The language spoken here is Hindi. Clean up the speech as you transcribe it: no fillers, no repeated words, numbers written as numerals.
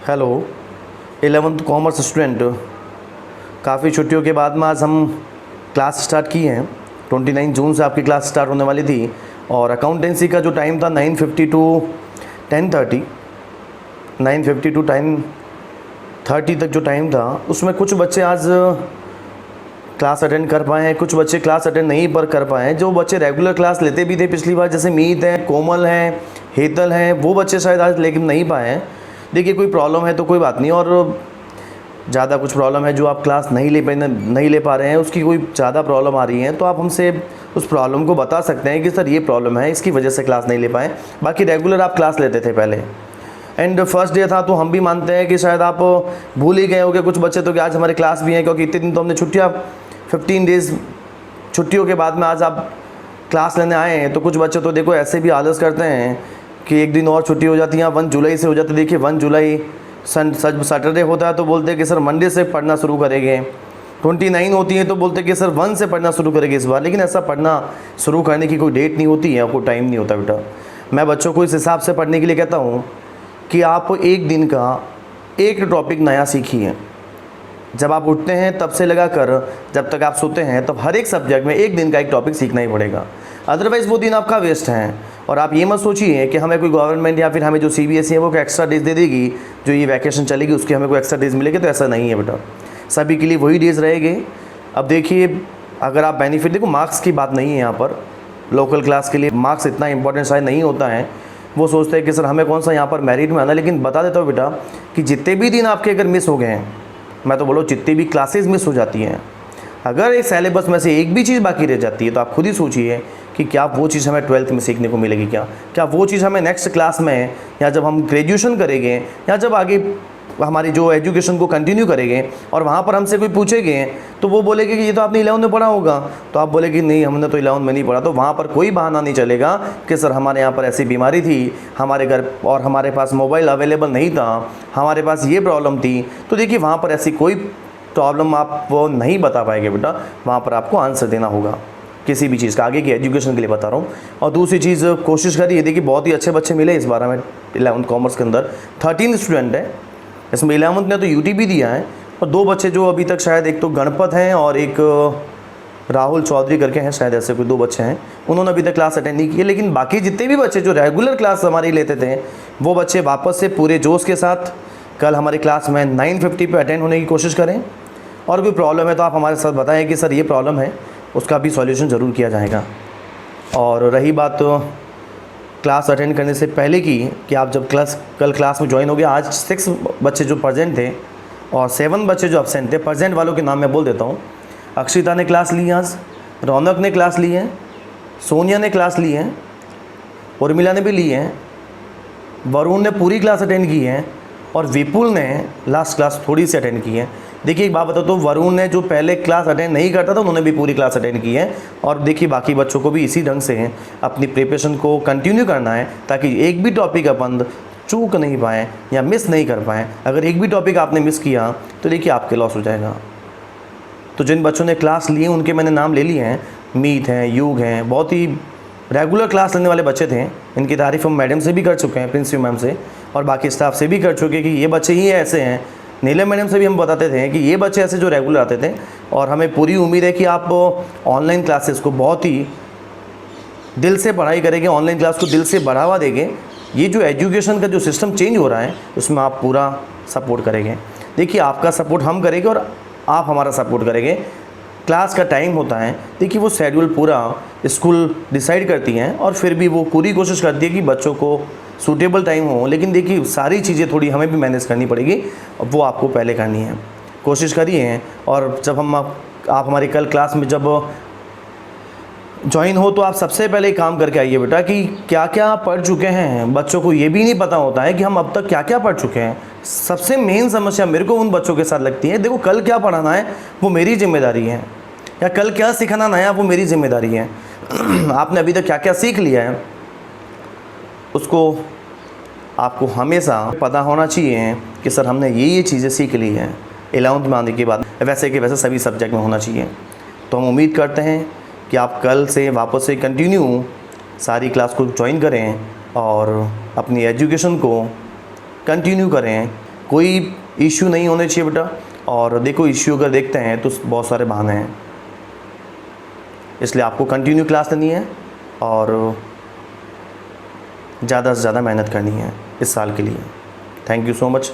हेलो 11th कॉमर्स स्टूडेंट, काफ़ी छुट्टियों के बाद में आज हम क्लास स्टार्ट की हैं। 29 जून से आपकी क्लास स्टार्ट होने वाली थी और अकाउंटेंसी का जो टाइम था 9:50 टू 10:30, 9:50 टू 10:30 तक जो टाइम था उसमें कुछ बच्चे आज क्लास अटेंड कर पाए हैं, कुछ बच्चे क्लास अटेंड नहीं पर कर पाए हैं। जो बच्चे रेगुलर क्लास लेते भी थे पिछली बार, जैसे मीत हैं, कोमल हैं, हेतल हैं, वो बच्चे शायद आज लेकिन नहीं पाए हैं। देखिए कोई प्रॉब्लम है तो कोई बात नहीं, और ज़्यादा कुछ प्रॉब्लम है जो आप क्लास नहीं ले पा रहे हैं, उसकी कोई ज़्यादा प्रॉब्लम आ रही है तो आप हमसे उस प्रॉब्लम को बता सकते हैं कि सर ये प्रॉब्लम है, इसकी वजह से क्लास नहीं ले पाए। बाकी रेगुलर आप क्लास लेते थे पहले, एंड फर्स्ट डे था तो हम भी मानते हैं कि शायद आप भूल ही गए होंगे कुछ बच्चे तो कि आज हमारी क्लास भी है, क्योंकि इतने दिन तो हमने छुट्टियाँ 15 डेज़ छुट्टियों के बाद में आज आप क्लास लेने आए हैं। तो कुछ बच्चे तो देखो ऐसे भी आलस करते हैं कि एक दिन और छुट्टी हो जाती है, 1 जुलाई से हो जाती है। देखिए 1 जुलाई सैटरडे होता है तो बोलते हैं कि सर मंडे से पढ़ना शुरू करेंगे। 29 होती है तो बोलते हैं कि सर 1 से पढ़ना शुरू करेंगे इस बार, लेकिन ऐसा पढ़ना शुरू करने की कोई डेट नहीं होती है, कोई टाइम नहीं होता बेटा। मैं बच्चों को इस हिसाब से पढ़ने के लिए कहता हूँ कि आप एक दिन का एक टॉपिक नया सीखिए। जब आप उठते हैं तब से लगा कर जब तक आप सोते हैं तब हर एक सब्जेक्ट में एक दिन का एक टॉपिक सीखना ही पड़ेगा, अदरवाइज़ वो दिन आपका वेस्ट है। और आप ये मत सोचिए कि हमें कोई गवर्नमेंट या फिर हमें जो CBSE है वो कोई एक्स्ट्रा डेज दे देगी, जो ये वैकेशन चलेगी उसके हमें कोई एक्स्ट्रा डेज मिलेगी, तो ऐसा नहीं है बेटा। सभी के लिए वही डेज रहेंगे। अब देखिए अगर आप बेनिफिट देखो, मार्क्स की बात नहीं है यहाँ पर, लोकल क्लास के लिए मार्क्स इतना इंपॉर्टेंट शायद नहीं होता है। वो सोचते हैं कि सर हमें कौन सा यहाँ पर मेरिट में आना, लेकिन बता देता हूँ बेटा कि जितने भी दिन आपके अगर मिस हो गए हैं, मैं तो बोलो जितनी भी क्लासेस मिस हो जाती हैं, अगर इस सिलेबस में से एक भी चीज़ बाकी रह जाती है तो आप खुद ही सोचिए कि क्या वो चीज़ हमें 12th में सीखने को मिलेगी, क्या वो चीज़ हमें नेक्स्ट क्लास में, या जब हम ग्रेजुएशन करेंगे, या जब आगे हमारी जो एजुकेशन को कंटिन्यू करेंगे और वहाँ पर हमसे कोई पूछेंगे तो वो बोलेगे कि ये तो आपने 11th में पढ़ा होगा, तो आप बोलेगी नहीं हमने तो 11th में नहीं पढ़ा। तो वहाँ पर कोई बहाना नहीं चलेगा कि सर हमारे यहाँ पर ऐसी बीमारी थी, हमारे घर और हमारे पास मोबाइल अवेलेबल नहीं था, हमारे पास ये प्रॉब्लम थी। तो देखिए वहाँ पर ऐसी कोई प्रॉब्लम आप वो नहीं बता पाएंगे बेटा, वहाँ पर आपको आंसर देना होगा किसी भी चीज़ का, आगे की एजुकेशन के लिए बता रहा हूँ। और दूसरी चीज़ कोशिश करिए, देखिए बहुत ही अच्छे बच्चे मिले इस बार हमें 11th कॉमर्स के अंदर। 13 स्टूडेंट है इसमें, 11th ने तो UT भी दिया है, और 2 बच्चे जो अभी तक शायद, एक तो गणपत हैं और एक राहुल चौधरी करके हैं शायद, ऐसे कोई 2 बच्चे हैं, उन्होंने अभी तक क्लास अटेंड नहीं की। लेकिन बाकी जितने भी बच्चे जो रेगुलर क्लास हमारी लेते थे वो बच्चे वापस से पूरे जोश के साथ कल हमारी क्लास में 9:50 पे अटेंड होने की कोशिश करें। और कोई प्रॉब्लम है तो आप हमारे साथ बताएं कि सर ये प्रॉब्लम है, उसका भी सॉल्यूशन ज़रूर किया जाएगा। और रही बात क्लास अटेंड करने से पहले की, कि आप जब कल क्लास में ज्वाइन हो गया, आज 6 बच्चे जो प्रेजेंट थे और 7 बच्चे जो अब्सेंट थे। प्रेजेंट वालों के नाम मैं बोल देता हूँ। अक्षिता ने क्लास ली आज, रौनक ने क्लास ली है, सोनिया ने क्लास ली है, उर्मिला ने भी ली है, वरुण ने पूरी क्लास अटेंड की है, और विपुल ने लास्ट क्लास थोड़ी सी अटेंड की है। देखिए एक बात बताओ, तो वरुण ने जो पहले क्लास अटेंड नहीं करता था उन्होंने भी पूरी क्लास अटेंड की है। और देखिए बाकी बच्चों को भी इसी ढंग से अपनी प्रिपरेशन को कंटिन्यू करना है, ताकि एक भी टॉपिक अपन चूक नहीं पाएँ या मिस नहीं कर पाएँ। अगर एक भी टॉपिक आपने मिस किया तो देखिए आपके लॉस हो जाएगा। तो जिन बच्चों ने क्लास लिए उनके मैंने नाम ले लिए हैं, मीत हैं, युग हैं, बहुत ही रेगुलर क्लास लेने वाले बच्चे थे। इनकी तारीफ़ हम मैडम से भी कर चुके हैं, प्रिंसिपल मैम से, और बाकी स्टाफ से भी कर चुके कि ये बच्चे ही ऐसे हैं। नीलम मैडम से भी हम बताते थे कि ये बच्चे ऐसे जो रेगुलर आते थे। और हमें पूरी उम्मीद है कि आप ऑनलाइन क्लासेस को बहुत ही दिल से पढ़ाई करेंगे, ऑनलाइन क्लास को दिल से बढ़ावा देंगे। ये जो एजुकेशन का जो सिस्टम चेंज हो रहा है उसमें आप पूरा सपोर्ट करेंगे। देखिए आपका सपोर्ट हम करेंगे और आप हमारा सपोर्ट करेंगे। क्लास का टाइम होता है, देखिए वो शेड्यूल पूरा स्कूल डिसाइड करती हैं, और फिर भी वो पूरी कोशिश करती है कि बच्चों को सूटेबल टाइम हो। लेकिन देखिए सारी चीज़ें थोड़ी हमें भी मैनेज करनी पड़ेगी, वो आपको पहले करनी है। कोशिश करिए, और जब आप हमारी कल क्लास में जब ज्वाइन हो तो आप सबसे पहले काम करके आइए बेटा कि क्या क्या पढ़ चुके हैं। बच्चों को ये भी नहीं पता होता है कि हम अब तक क्या क्या पढ़ चुके हैं। सबसे मेन समस्या मेरे को उन बच्चों के साथ लगती है, देखो कल क्या पढ़ाना है वो मेरी जिम्मेदारी है, या कल क्या सिखाना नया वो मेरी जिम्मेदारी है। आपने अभी तक क्या क्या सीख लिया है उसको आपको हमेशा पता होना चाहिए कि सर हमने ये चीज़ें सीख ली हैं 11th में आने के बाद, वैसे कि वैसे सभी सब्जेक्ट में होना चाहिए। तो हम उम्मीद करते हैं कि आप कल से वापस से कंटिन्यू सारी क्लास को ज्वाइन करें और अपनी एजुकेशन को कंटिन्यू करें। कोई इश्यू नहीं होने चाहिए बेटा। और देखो इश्यू अगर देखते हैं तो बहुत सारे बहाने हैं, इसलिए आपको कंटिन्यू क्लास लेनी है और ज़्यादा से ज़्यादा मेहनत करनी है इस साल के लिए। Thank you so much.